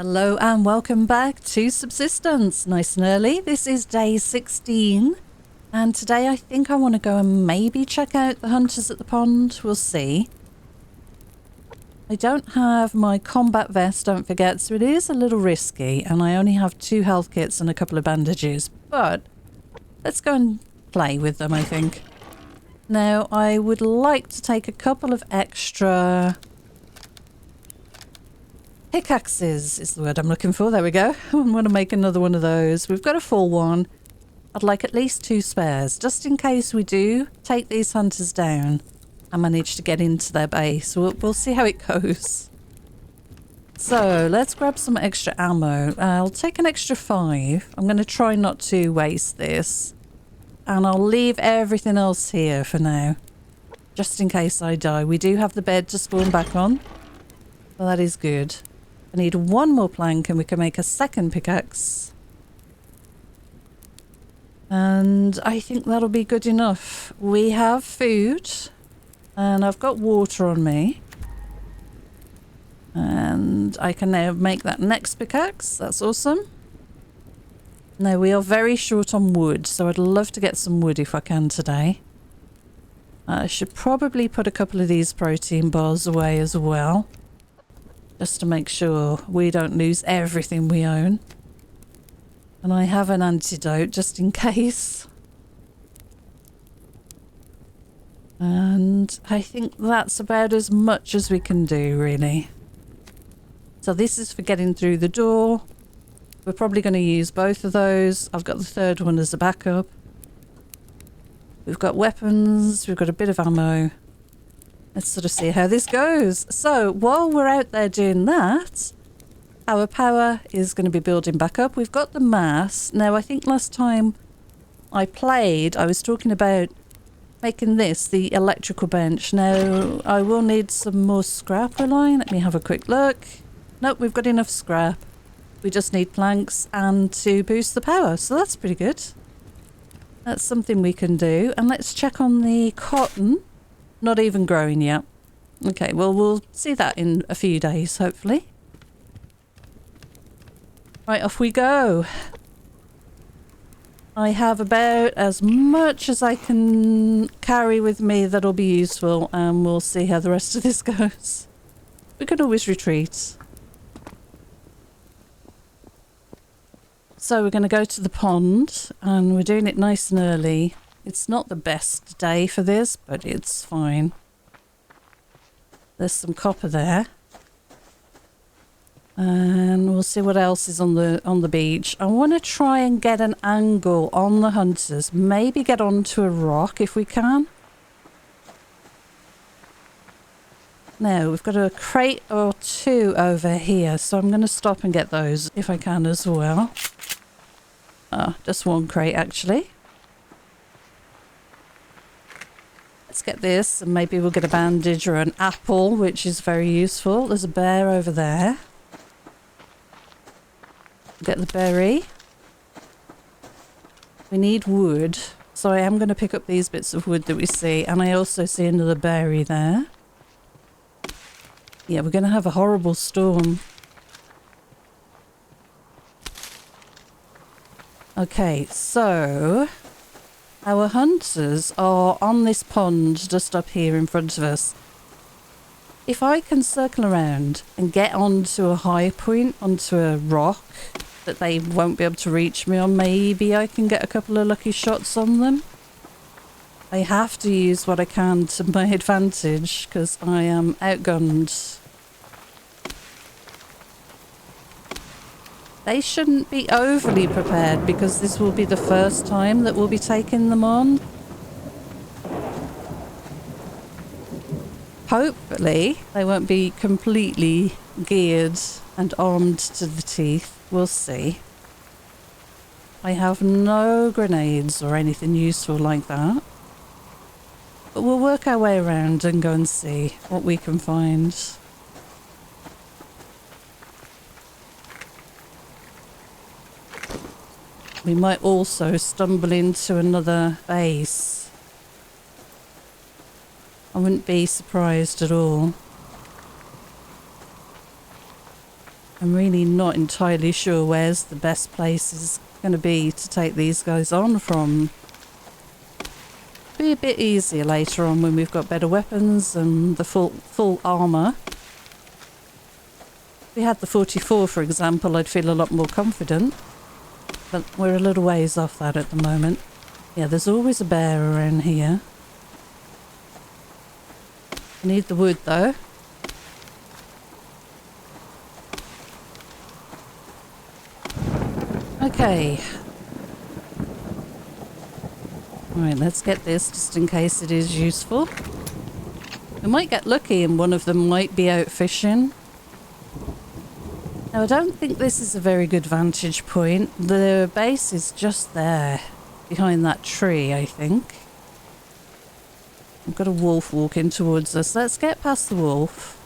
Hello and welcome back to Subsistence. Nice and early. This is day 16. And today I think I want to go and maybe check out the hunters at the pond. We'll see. I don't have my combat vest, don't forget, so it is a little risky. And I only have 2 health kits and a couple of bandages. But let's go and play with them, I think. Now, I would like to take a couple of extra... pickaxes is the word I'm looking for. There we go. I'm going to make another one of those. We've got a full one. I'd like at least 2 spares, just in case we do take these hunters down and manage to get into their base. We'll see how it goes. So let's grab some extra ammo. I'll take an extra 5. I'm going to try not to waste this. And I'll leave everything else here for now, just in case I die. We do have the bed to spawn back on. Well, that is good. I need 1 more plank and we can make a second pickaxe. And I think that'll be good enough. We have food and I've got water on me. And I can now make that next pickaxe. That's awesome. Now we are very short on wood, so I'd love to get some wood if I can today. I should probably put a couple of these protein bars away as well, just to make sure we don't lose everything we own. And I have an antidote just in case. And I think that's about as much as we can do, really. So this is for getting through the door. We're probably going to use both of those. I've got the third one as a backup. We've got weapons. We've got a bit of ammo. Let's sort of see how this goes. So while we're out there doing that, our power is going to be building back up. We've got the mass. Now, I think last time I played, I was talking about making this the electrical bench. Now, I will need some more scrap, will I? Let me have a quick look. Nope, we've got enough scrap. We just need planks and to boost the power. So that's pretty good. That's something we can do. And let's check on the cotton. Not even growing yet. Okay, well, we'll see that in a few days, hopefully. Right, off we go. I have about as much as I can carry with me that'll be useful, and we'll see how the rest of this goes. We can always retreat. So we're going to go to the pond, and we're doing it nice and early. It's not the best day for this, but it's fine. There's some copper there. And we'll see what else is on the beach. I want to try and get an angle on the hunters. Maybe get onto a rock if we can. Now, we've got a crate or 2 over here, so I'm going to stop and get those if I can as well. Just 1 crate actually. Let's get this, and maybe we'll get a bandage or an apple, which is very useful. There's a bear over there. Get the berry. We need wood, so I am going to pick up these bits of wood that we see, and I also see another berry there. Yeah, we're going to have a horrible storm. Okay, so our hunters are on this pond just up here in front of us. If I can circle around and get onto a high point, onto a rock that they won't be able to reach me on, maybe I can get a couple of lucky shots on them. I have to use what I can to my advantage because I am outgunned. They shouldn't be overly prepared because this will be the first time that we'll be taking them on. Hopefully, they won't be completely geared and armed to the teeth. We'll see. I have no grenades or anything useful like that. But we'll work our way around and go and see what we can find. We might also stumble into another base. I wouldn't be surprised at all. I'm really not entirely sure where's the best place is going to be to take these guys on from. Be a bit easier later on when we've got better weapons and the full armour. If we had the 44, for example, I'd feel a lot more confident. But we're a little ways off that at the moment. Yeah, there's always a bear around here. I need the wood though. Okay. Alright, let's get this just in case it is useful. We might get lucky and one of them might be out fishing. Now, I don't think this is a very good vantage point. The base is just there, behind that tree, I think. I've got a wolf walking towards us. Let's get past the wolf.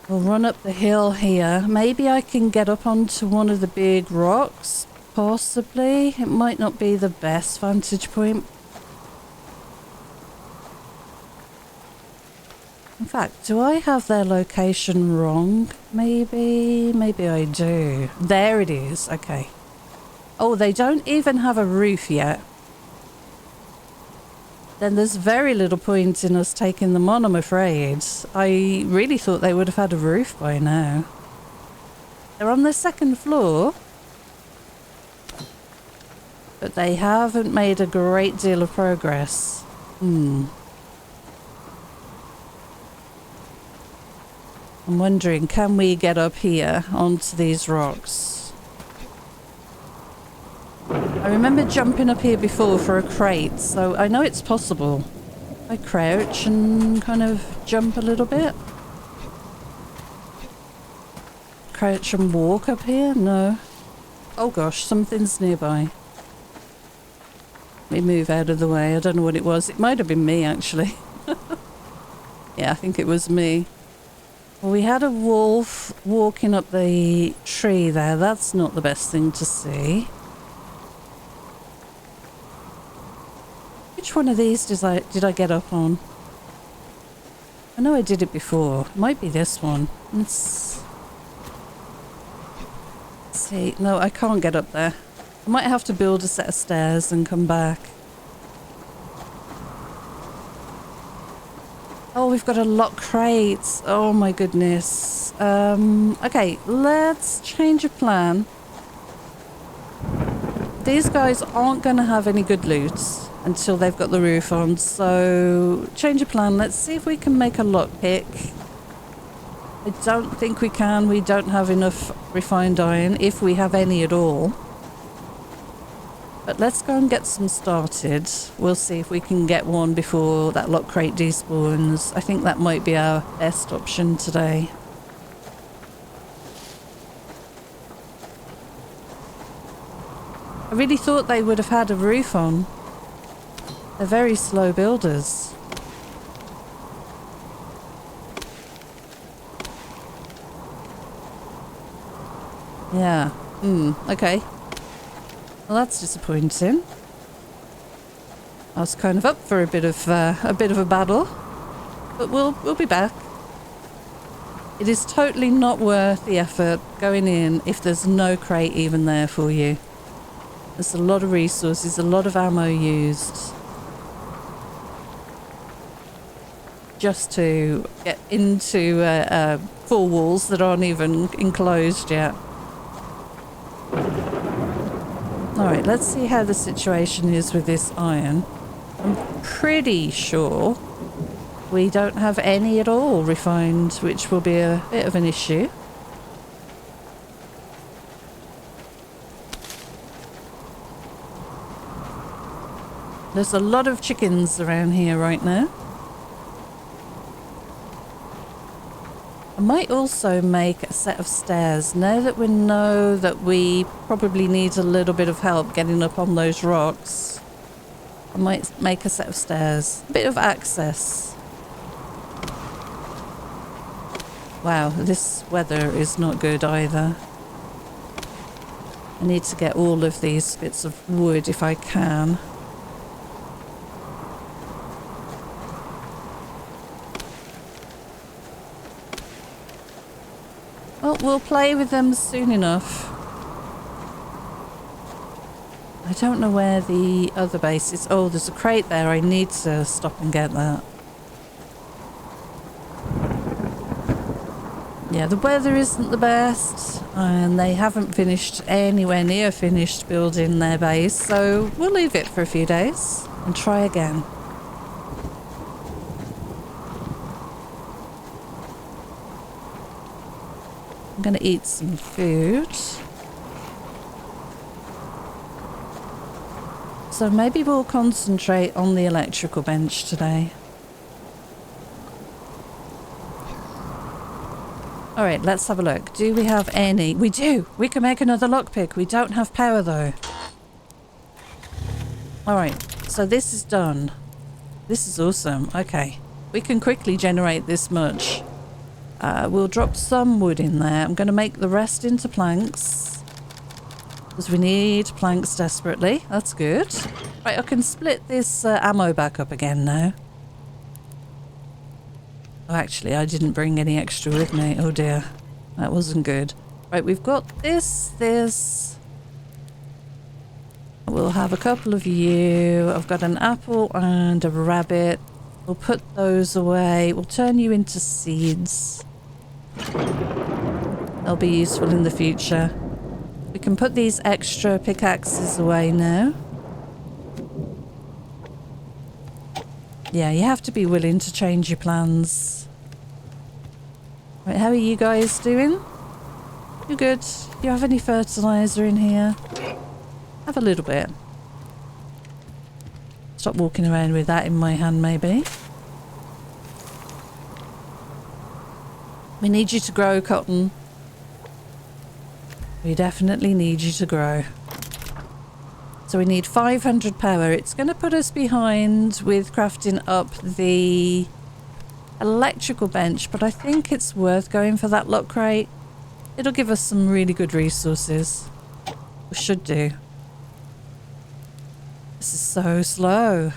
We'll run up the hill here. Maybe I can get up onto one of the big rocks. Possibly. It might not be the best vantage point. In fact, do I have their location wrong? Maybe I do. There it is. Okay. Oh, they don't even have a roof yet. Then there's very little point in us taking them on, I'm afraid. I really thought they would have had a roof by now. They're on the second floor. But they haven't made a great deal of progress. I'm wondering, can we get up here onto these rocks? I remember jumping up here before for a crate, so I know it's possible. I crouch and kind of jump a little bit. Crouch and walk up here? No. Oh gosh, something's nearby. Let me move out of the way. I don't know what it was. It might have been me, actually. Yeah, I think it was me. Well, we had a wolf walking up the tree there. That's not the best thing to see. Which one of these did I get up on? I know I did it before. It might be this one. Let's see. No, I can't get up there. I might have to build a set of stairs and come back. Oh, we've got to lock crates. Oh my goodness. Okay, let's change of plan. These guys aren't going to have any good loot until they've got the roof on. So, change of plan. Let's see if we can make a lockpick. I don't think we can. We don't have enough refined iron, if we have any at all. But let's go and get some started. We'll see if we can get one before that lock crate despawns. I think that might be our best option today. I really thought they would have had a roof on. They're very slow builders. Yeah. Okay. Well, that's disappointing. I was kind of up for a bit of a battle, but we'll be back. It is totally not worth the effort going in if there's no crate even there for you. There's a lot of resources, a lot of ammo used just to get into 4 walls that aren't even enclosed yet. Alright, let's see how the situation is with this iron. I'm pretty sure we don't have any at all refined, which will be a bit of an issue. There's a lot of chickens around here right now. I might also make a set of stairs. Now that we know that we probably need a little bit of help getting up on those rocks, I might make a set of stairs. A bit of access. Wow, this weather is not good either. I need to get all of these bits of wood if I can. Well, we'll play with them soon enough. I don't know where the other base is. Oh, there's a crate there. I need to stop and get that. Yeah, the weather isn't the best, and they haven't finished anywhere near finished building their base, so we'll leave it for a few days and try again. I'm going to eat some food. So maybe we'll concentrate on the electrical bench today. Alright, let's have a look. Do we have any? We do! We can make another lockpick. We don't have power though. Alright, so this is done. This is awesome. Okay. We can quickly generate this much. We'll drop some wood in there. I'm going to make the rest into planks. Because we need planks desperately. That's good. Right, I can split this ammo back up again now. Oh, actually, I didn't bring any extra with me. Oh dear. That wasn't good. Right, we've got this. We'll have a couple of you. I've got an apple and a rabbit. We'll put those away. We'll turn you into seeds. They'll be useful in the future. We can put these extra pickaxes away now. Yeah, you have to be willing to change your plans. Right, how are you guys doing? You're good. Do you have any fertilizer in here? Have a little bit. Stop walking around with that in my hand, maybe. We need you to grow, Cotton. We definitely need you to grow. So we need 500 power. It's going to put us behind with crafting up the electrical bench, but I think it's worth going for that lock crate. It'll give us some really good resources. We should do. This is so slow.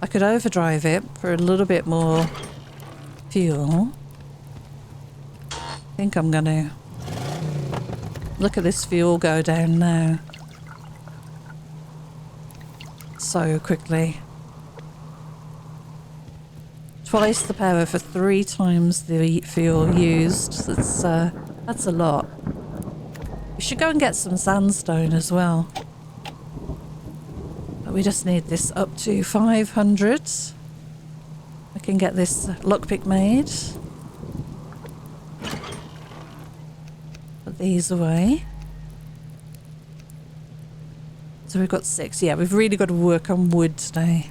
I could overdrive it for a little bit more fuel. I think I'm going to. Look at this fuel go down now. So quickly. Twice the power for 3 times the fuel used. That's a lot. We should go and get some sandstone as well. But we just need this up to 500. I can get this lockpick made. Put these away. So we've got 6. Yeah, we've really got to work on wood today.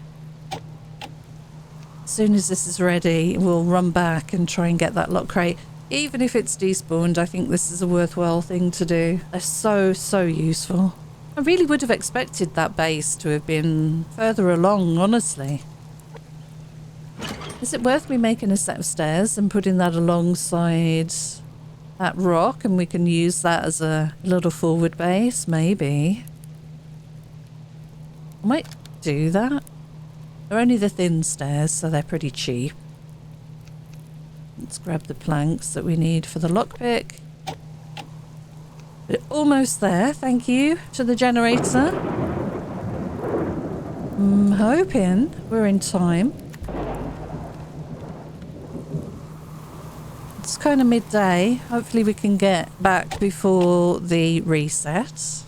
As soon as this is ready, we'll run back and try and get that lock crate. Even if it's despawned, I think this is a worthwhile thing to do. They're so useful. I really would have expected that base to have been further along, honestly. Is it worth me making a set of stairs and putting that alongside that rock, and we can use that as a little forward base? Maybe. I might do that. They're only the thin stairs, so they're pretty cheap. Let's grab the planks that we need for the lockpick. We're almost there, thank you to the generator. I'm hoping we're in time. It's kind of midday. Hopefully we can get back before the reset.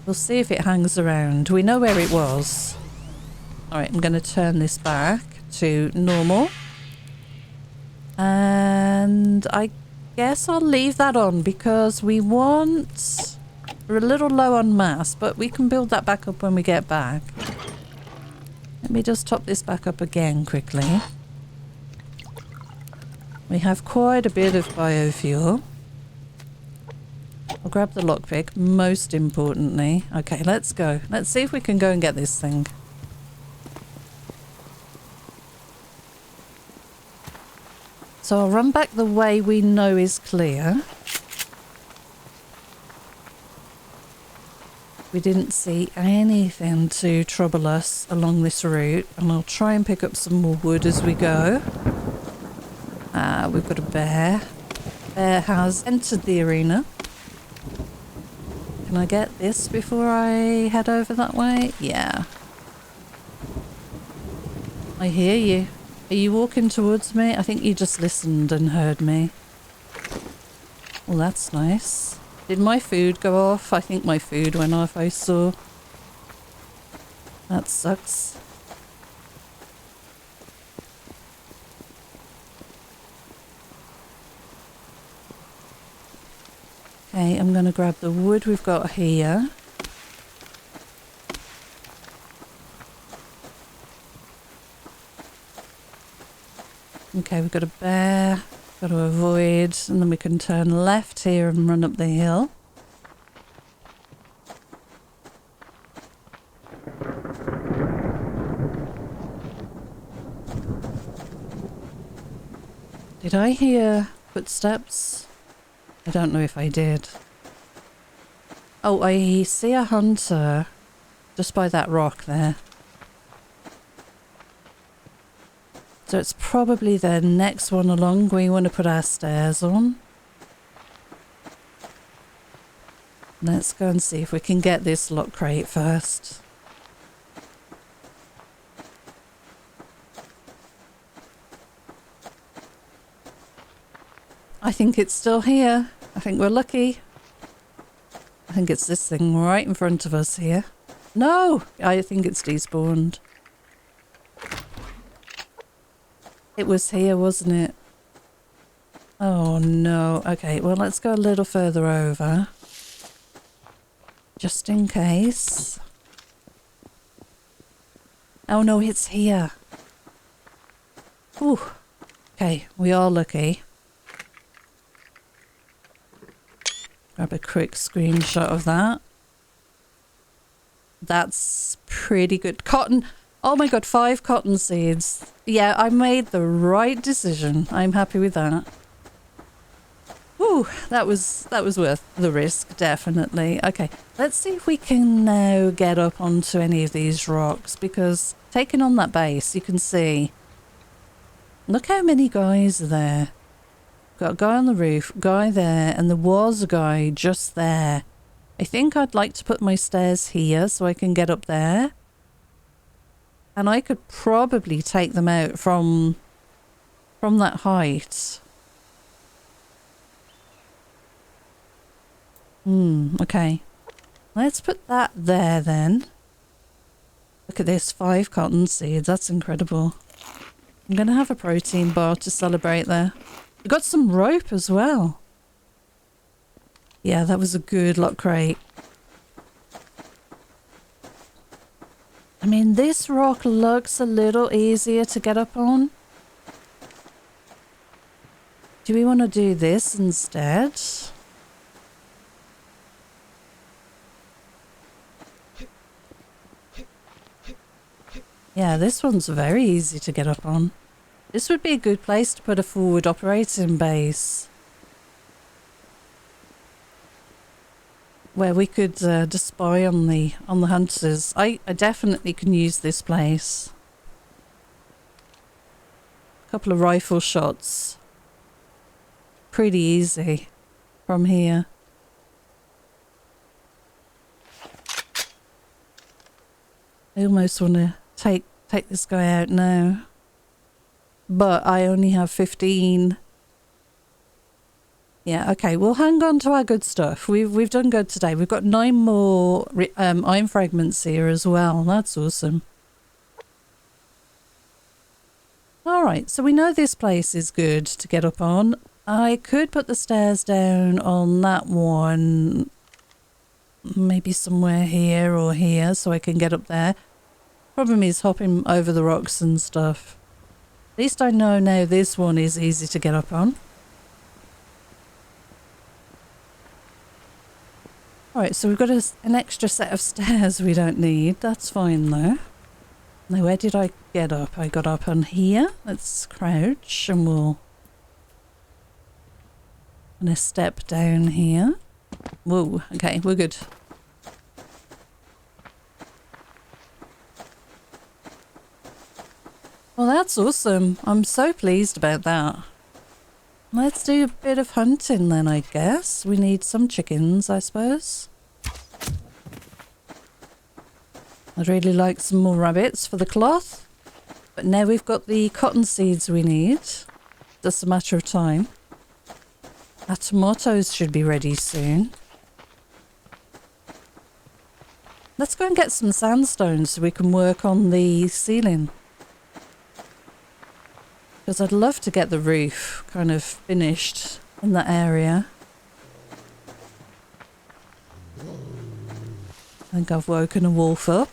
We'll see if it hangs around. We know where it was. Alright, I'm going to turn this back to normal. And I guess I'll leave that on because we're a little low on mass, but we can build that back up when we get back. Let me just top this back up again quickly. We have quite a bit of biofuel. I'll grab the lockpick, most importantly. Okay, let's go. Let's see if we can go and get this thing. So I'll run back the way we know is clear. We didn't see anything to trouble us along this route, and I'll try and pick up some more wood as we go. We've got a bear. Bear has entered the arena. Can I get this before I head over that way? Yeah. I hear you. Are you walking towards me? I think you just listened and heard me. Well, that's nice. Did my food go off? I think my food went off, I saw. That sucks. Okay, I'm going to grab the wood we've got here. Okay, we've got a bear. Got to avoid, and then we can turn left here and run up the hill. Did I hear footsteps? I don't know if I did. Oh, I see a hunter just by that rock there. So it's probably the next one along we want to put our stairs on. Let's go and see if we can get this lock crate first. I think it's still here. I think we're lucky. I think it's this thing right in front of us here. No! I think it's despawned. It was here, wasn't it? Oh no. Okay, well let's go a little further over. Just in case. Oh no, it's here. Whew. Okay, we are lucky. Grab a quick screenshot of that. That's pretty good. Cotton. Oh my god, 5 cotton seeds. Yeah, I made the right decision. I'm happy with that. Whew, that was worth the risk, definitely. Okay, let's see if we can now get up onto any of these rocks, because taking on that base, you can see. Look how many guys are there. Got a guy on the roof, guy there, and there was a guy just there. I think I'd like to put my stairs here so I can get up there. And I could probably take them out from that height. Okay. Let's put that there then. Look at this, 5 cotton seeds. That's incredible. I'm going to have a protein bar to celebrate there. We got some rope as well. Yeah, that was a good lock crate. I mean, this rock looks a little easier to get up on. Do we want to do this instead? Yeah, this one's very easy to get up on. This would be a good place to put a forward operating base. Where we could just spy on the hunters. I definitely can use this place. A couple of rifle shots. Pretty easy from here. I almost want to take this guy out now. But I only have 15. Yeah, okay, we'll hang on to our good stuff. We've done good today. We've got 9 more iron fragments here as well. That's awesome. Alright, so we know this place is good to get up on. I could put the stairs down on that one. Maybe somewhere here or here so I can get up there. Problem is hopping over the rocks and stuff. At least I know now this one is easy to get up on. Alright, so we've got an extra set of stairs we don't need. That's fine though. Now where did I get up? I got up on here. Let's crouch and we'll... I'm gonna step down here. Whoa, okay, we're good. Well, that's awesome. I'm so pleased about that. Let's do a bit of hunting then, I guess. We need some chickens, I suppose. I'd really like some more rabbits for the cloth. But now we've got the cotton seeds we need. Just a matter of time. Our tomatoes should be ready soon. Let's go and get some sandstone so we can work on the ceiling. Because I'd love to get the roof kind of finished in that area. I think I've woken a wolf up.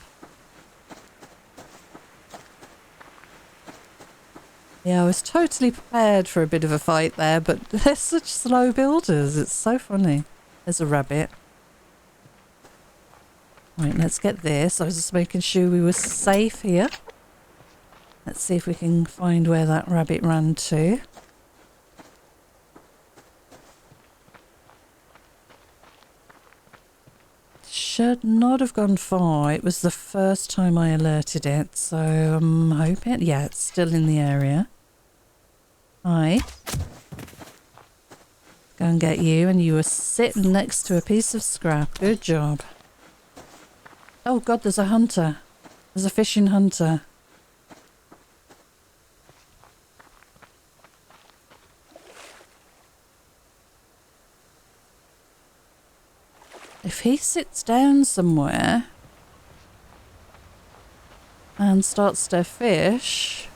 Yeah, I was totally prepared for a bit of a fight there, but they're such slow builders. It's so funny. There's a rabbit. Right, let's get this. I was just making sure we were safe here. Let's see if we can find where that rabbit ran to. Should not have gone far. It was the first time I alerted it, so I'm hoping... Yeah, it's still in the area. Hi. Go and get you, and you were sitting next to a piece of scrap. Good job. Oh god, there's a hunter. There's a fishing hunter. If he sits down somewhere and starts to fish,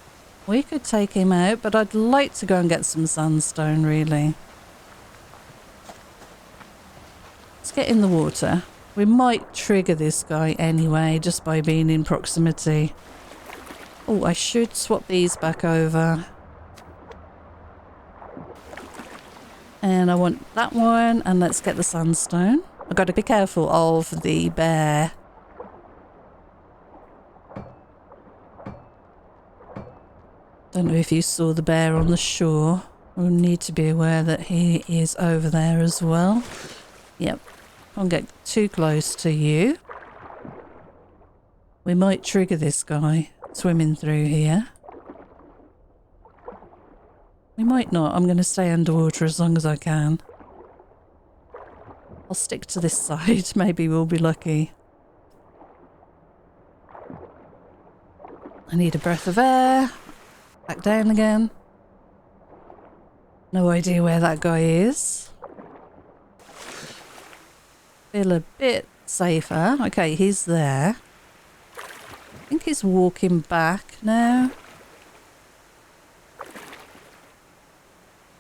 we could take him out, but I'd like to go and get some sandstone, really. Let's get in the water. We might trigger this guy anyway, just by being in proximity. Oh, I should swap these back over. And I want that one, and let's get the sandstone. I've got to be careful of the bear. Don't know if you saw the bear on the shore. We'll need to be aware that he is over there as well. Yep. Can't get too close to you. We might trigger this guy swimming through here. We might not. I'm going to stay underwater as long as I can. I'll stick to this side. Maybe we'll be lucky. I need a breath of air. Back down again. No idea where that guy is. Feel a bit safer. Okay, he's there. I think he's walking back now.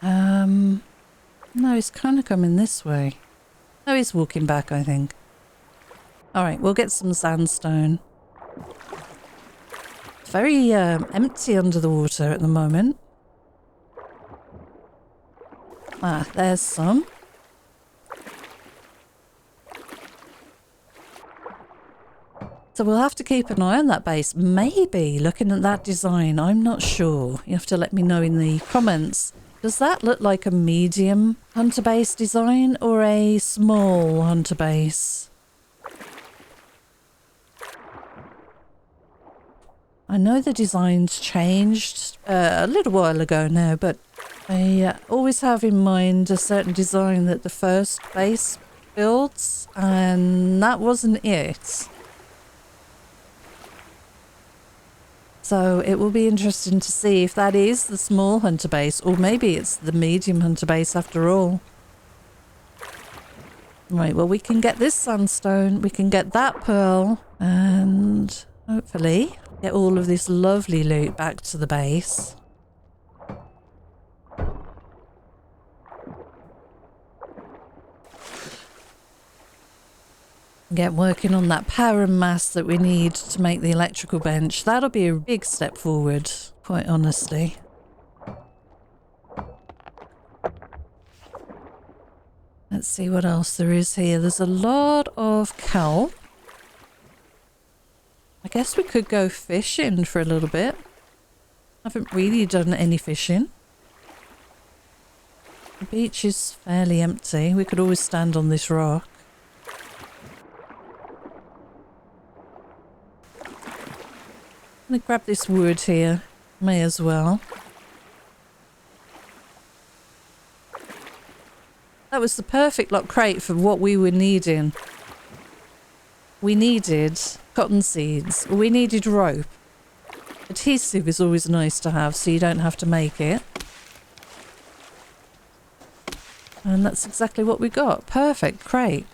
No, he's kind of coming this way. No, he's walking back, I think. Alright, we'll get some sandstone. It's very empty under the water at the moment. Ah, there's some. So we'll have to keep an eye on that base. Maybe, looking at that design, I'm not sure. You have to let me know in the comments. Does that look like a medium hunter base design or a small hunter base? I know the design's changed a little while ago now, but I always have in mind a certain design that the first base builds, and that wasn't it. So it will be interesting to see if that is the small hunter base, or maybe it's the medium hunter base after all. Right, well, we can get this sandstone, we can get that pearl, and hopefully get all of this lovely loot back to the base. Get working on that power and mass that we need to make the electrical bench. That'll be a big step forward, quite honestly. Let's see what else there is here. There's a lot of kelp. I guess we could go fishing for a little bit. I haven't really done any fishing. The beach is fairly empty. We could always stand on this rock. I'm going to grab this wood here. May as well. That was the perfect lock crate for what we were needing. We needed cotton seeds. We needed rope. Adhesive is always nice to have so you don't have to make it. And that's exactly what we got. Perfect crate.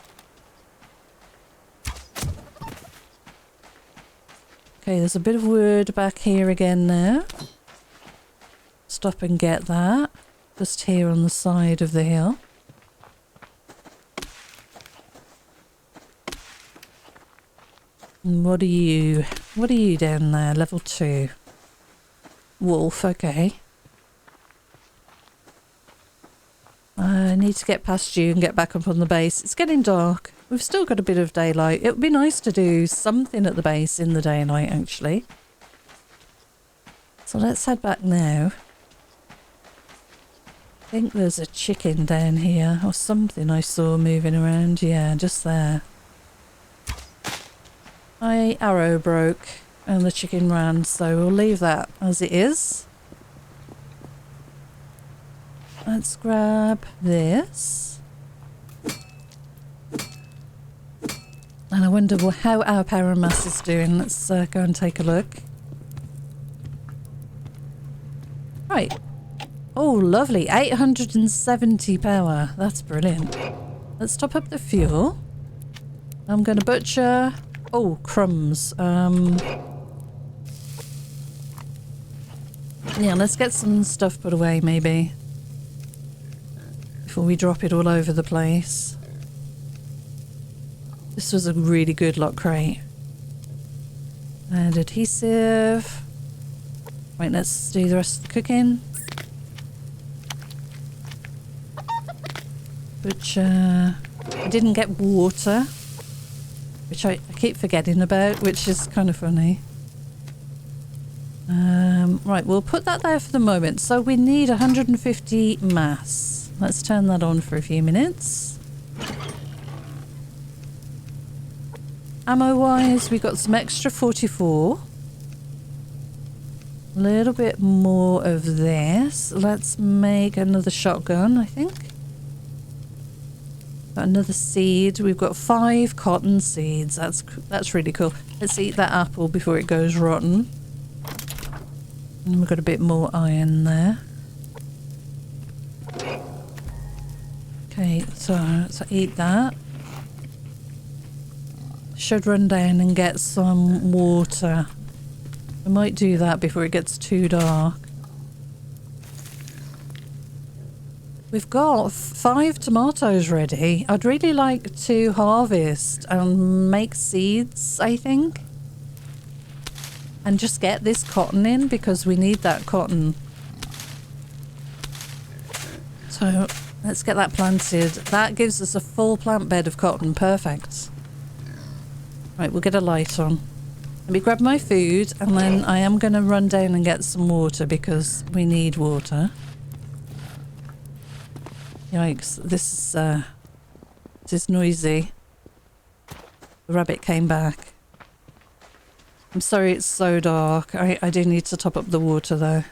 Okay, there's a bit of wood back here again now. Stop and get that. Just here on the side of the hill. And what are you? What are you down there? Level 2. Wolf, okay. I need to get past you and get back up on the base. It's getting dark. We've still got a bit of daylight. It would be nice to do something at the base in the daylight, actually. So let's head back now. I think there's a chicken down here or something I saw moving around. Yeah, just there. My arrow broke and the chicken ran, so we'll leave that as it is. Let's grab this. And I wonder how our power mass is doing. Let's go and take a look. Right. Oh, lovely. 870 power. That's brilliant. Let's top up the fuel. I'm going to butcher... Oh, crumbs. Yeah, let's get some stuff put away, maybe. Before we drop it all over the place. This was a really good lock crate. And adhesive. Right, let's do the rest of the cooking. Butcher. I didn't get water. Which I keep forgetting about, which is kind of funny. Right, we'll put that there for the moment. So we need 150 mass. Let's turn that on for a few minutes. Ammo-wise, we got some extra 44. A little bit more of this. Let's make another shotgun, I think. Got another seed. We've got 5 cotton seeds. That's really cool. Let's eat that apple before it goes rotten. And we've got a bit more iron there. Okay, so eat that. Should run down and get some water. I might do that before it gets too dark. We've got 5 tomatoes ready. I'd really like to harvest and make seeds, I think. And just get this cotton in because we need that cotton. So let's get that planted. That gives us a full plant bed of cotton. Perfect. Right, we'll get a light on. Let me grab my food and then I am going to run down and get some water because we need water. Yikes, this is noisy. The rabbit came back. I'm sorry it's so dark. I do need to top up the water though.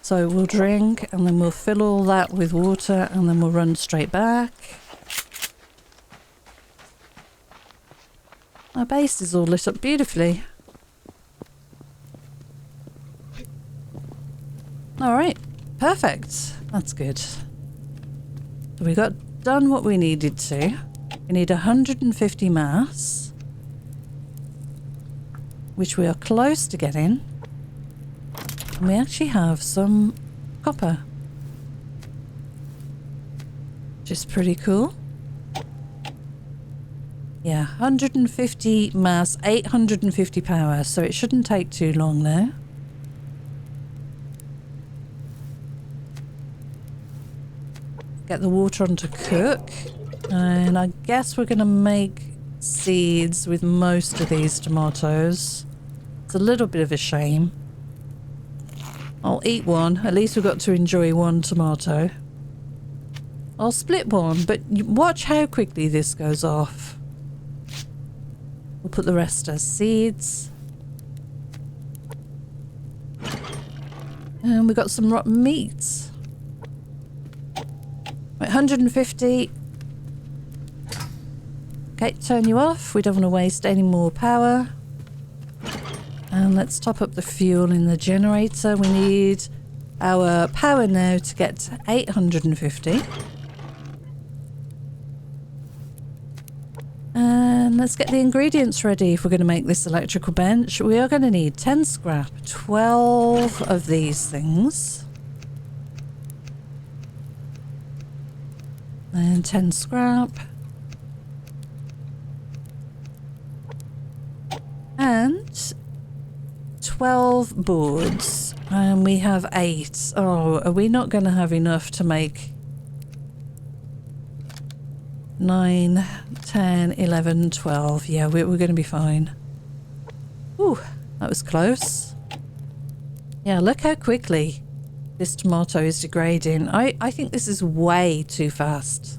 So we'll drink and then we'll fill all that with water and then we'll run straight back. Our base is all lit up beautifully. Alright, perfect. That's good. So we got done what we needed to. We need 150 mass, which we are close to getting. And we actually have some copper, which is pretty cool. Yeah, 150 mass, 850 power, so it shouldn't take too long now. Get the water on to cook, and I guess we're going to make seeds with most of these tomatoes. It's a little bit of a shame. I'll eat one. At least we've got to enjoy one tomato. I'll split one, but watch how quickly this goes off. We'll put the rest as seeds. And we got some rotten meat. Right, 150. Okay, turn you off. We don't want to waste any more power. And let's top up the fuel in the generator. We need our power now to get to 850. And let's get the ingredients ready if we're going to make this electrical bench. We are going to need 10 scrap, 12 of these things. And 10 scrap. And 12 boards. And we have 8. Oh, are we not going to have enough to make 9, 10, 11, 12? Yeah, we're going to be fine. Ooh, that was close. Yeah, look how quickly this tomato is degrading. I think this is way too fast.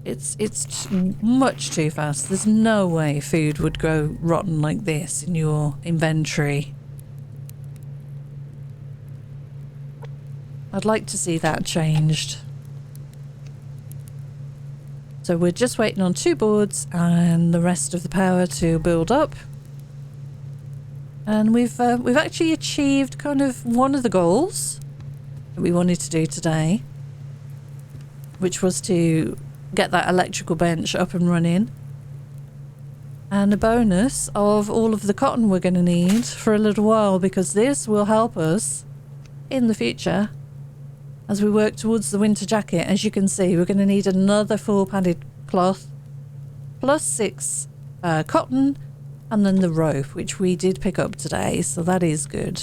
It's much too fast. There's no way food would go rotten like this in your inventory. I'd like to see that changed. So we're just waiting on 2 boards and the rest of the power to build up. And we've actually achieved kind of one of the goals that we wanted to do today, which was to get that electrical bench up and running. And a bonus of all of the cotton we're going to need for a little while, because this will help us in the future as we work towards the winter jacket. As you can see, we're going to need another 4 padded cloth plus 6 cotton, and then the rope, which we did pick up today, so that is good.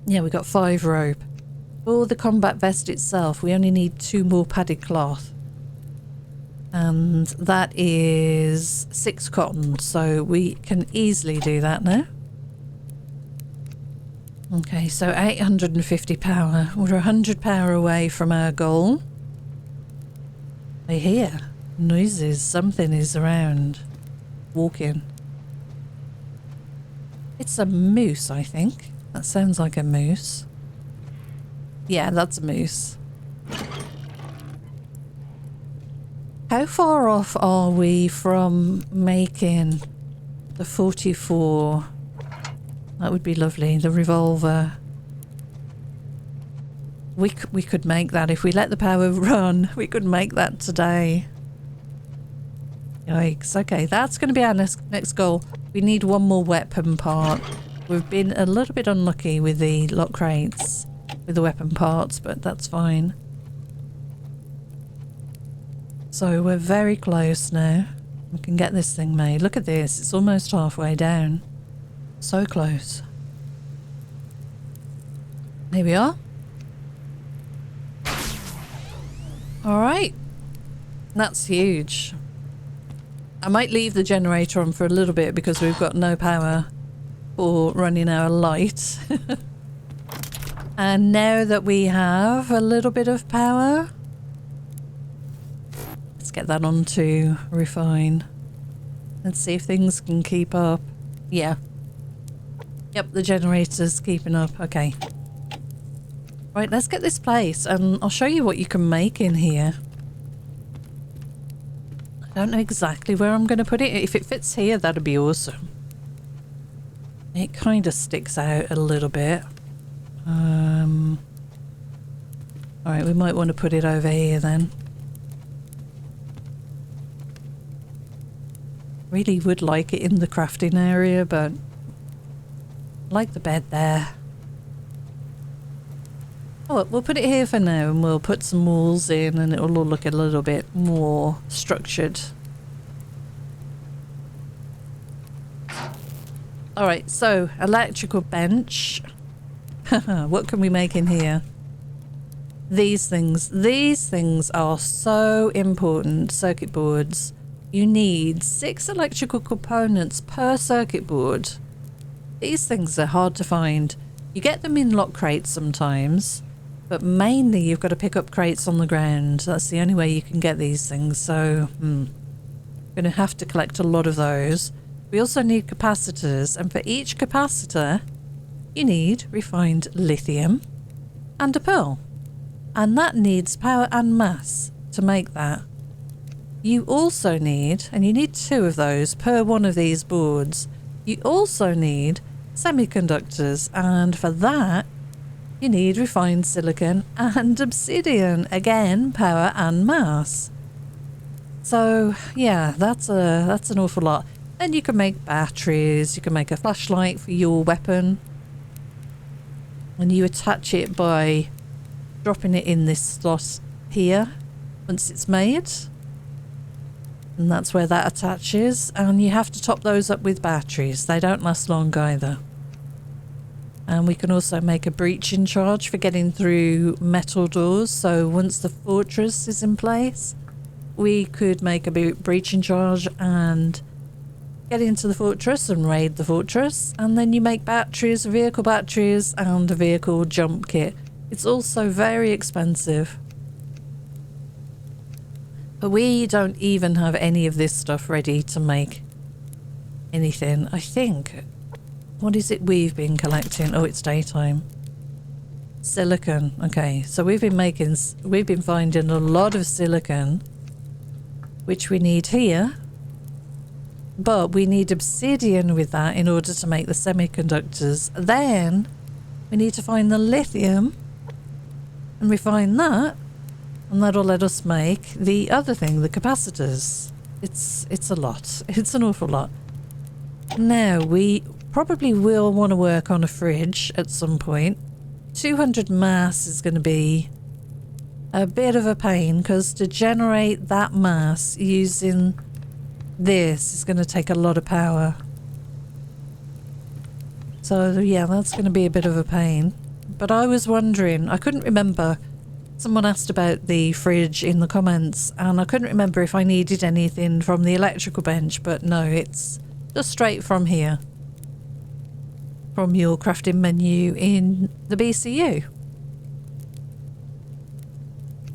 Yeah, we got 5 rope. For the combat vest itself, we only need 2 more padded cloth. And that is 6 cotton, so we can easily do that now. Okay, so 850 power. We're 100 power away from our goal. I hear noises. Something is around. Walking. It's a moose, I think. That sounds like a moose. Yeah, that's a moose. How far off are we from making the 44? That would be lovely. The revolver. We could make that if we let the power run. We could make that today. Yikes. Okay, that's going to be our next goal. We need one more weapon part. We've been a little bit unlucky with the lock crates, with the weapon parts, but that's fine. So we're very close now. We can get this thing made. Look at this. It's almost halfway down. So close. Here we are. Alright. That's huge. I might leave the generator on for a little bit because we've got no power for running our light. And now that we have a little bit of power, let's get that on to refine. Let's see if things can keep up. Yeah. Yep, the generator's keeping up. Okay. Right, let's get this place and I'll show you what you can make in here. I don't know exactly where I'm going to put it. If it fits here, that'd be awesome. It kind of sticks out a little bit. Alright, we might want to put it over here then. Really would like it in the crafting area, but I like the bed there. Oh, we'll put it here for now and we'll put some walls in and it'll all look a little bit more structured. Alright, so electrical bench. What can we make in here? These things are so important. Circuit boards. You need 6 electrical components per circuit board. These things are hard to find. You get them in lock crates sometimes, but mainly you've got to pick up crates on the ground. That's the only way you can get these things, so I'm going to have to collect a lot of those. We also need capacitors, and for each capacitor you need refined lithium and a pearl. And that needs power and mass to make that. You also need, and you need 2 of those per one of these boards, you also need semiconductors, and for that you need refined silicon and obsidian. Again, power and mass. So yeah, that's an awful lot. Then you can make batteries, you can make a flashlight for your weapon, and you attach it by dropping it in this slot here once it's made, and that's where that attaches. And you have to top those up with batteries, they don't last long either. And we can also make a breaching charge for getting through metal doors, so once the fortress is in place we could make a breaching charge and get into the fortress and raid the fortress. And then you make batteries, vehicle batteries, and a vehicle jump kit. It's also very expensive. But we don't even have any of this stuff ready to make anything. I think, what is it we've been collecting? Oh, it's daytime. Silicon. Okay, so we've been finding a lot of silicon, which we need here. But we need obsidian with that in order to make the semiconductors. Then we need to find the lithium and refine that, and that'll let us make the other thing, the capacitors. It's a lot. It's an awful lot. Now we probably will want to work on a fridge at some point. 200 mass is going to be a bit of a pain, because to generate that mass using this is going to take a lot of power. So yeah, that's going to be a bit of a pain. But I was wondering, I couldn't remember, someone asked about the fridge in the comments, and I couldn't remember if I needed anything from the electrical bench, but no, it's just straight from here, from your crafting menu in the BCU.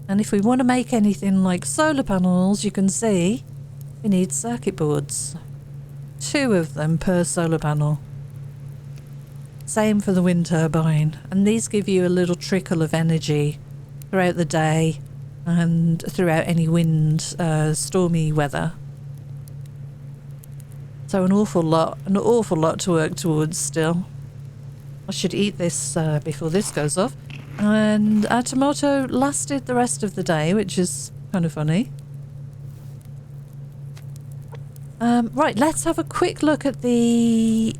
And if we want to make anything like solar panels, you can see we need circuit boards. 2 of them per solar panel. Same for the wind turbine. And these give you a little trickle of energy throughout the day and throughout any wind, stormy weather. So an awful lot to work towards still. I should eat this before this goes off. And our tomato lasted the rest of the day, which is kind of funny. Right, let's have a quick look at the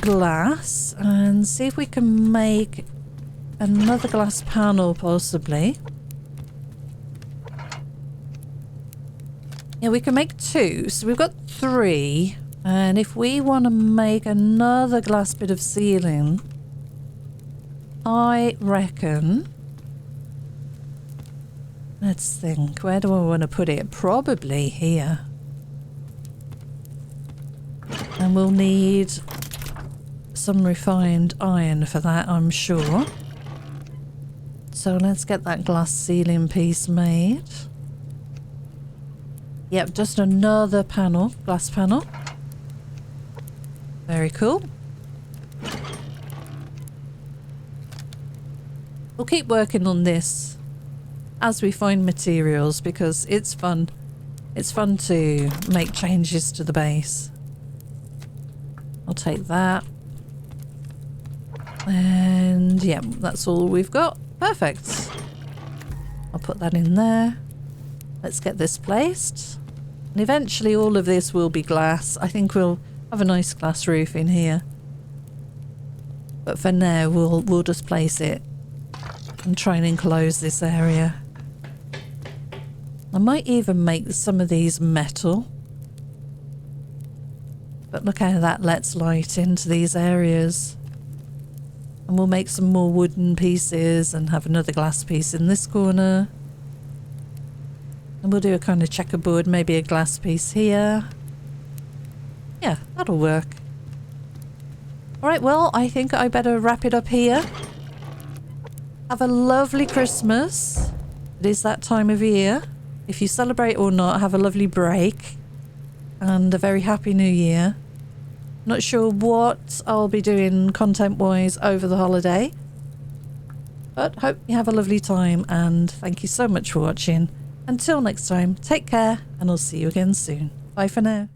glass and see if we can make another glass panel, possibly. Yeah, we can make 2, so we've got 3. And if we want to make another glass bit of ceiling, I reckon, let's think, where do I want to put it? Probably here. And we'll need some refined iron for that, I'm sure. So let's get that glass ceiling piece made. Yep, just another panel, glass panel. Very cool. We'll keep working on this as we find materials, because it's fun. It's fun to make changes to the base. I'll take that. And yeah, that's all we've got. Perfect. I'll put that in there. Let's get this placed. And eventually all of this will be glass. I think we'll have a nice glass roof in here. But for now, we'll just place it and try and enclose this area. I might even make some of these metal. But look how that lets light into these areas. And we'll make some more wooden pieces and have another glass piece in this corner. And we'll do a kind of checkerboard, maybe a glass piece here. Yeah, that'll work. Alright, well, I think I better wrap it up here. Have a lovely Christmas. It is that time of year. If you celebrate or not, have a lovely break. And a very happy new year. Not sure what I'll be doing content-wise over the holiday. But hope you have a lovely time and thank you so much for watching. Until next time, take care and I'll see you again soon. Bye for now.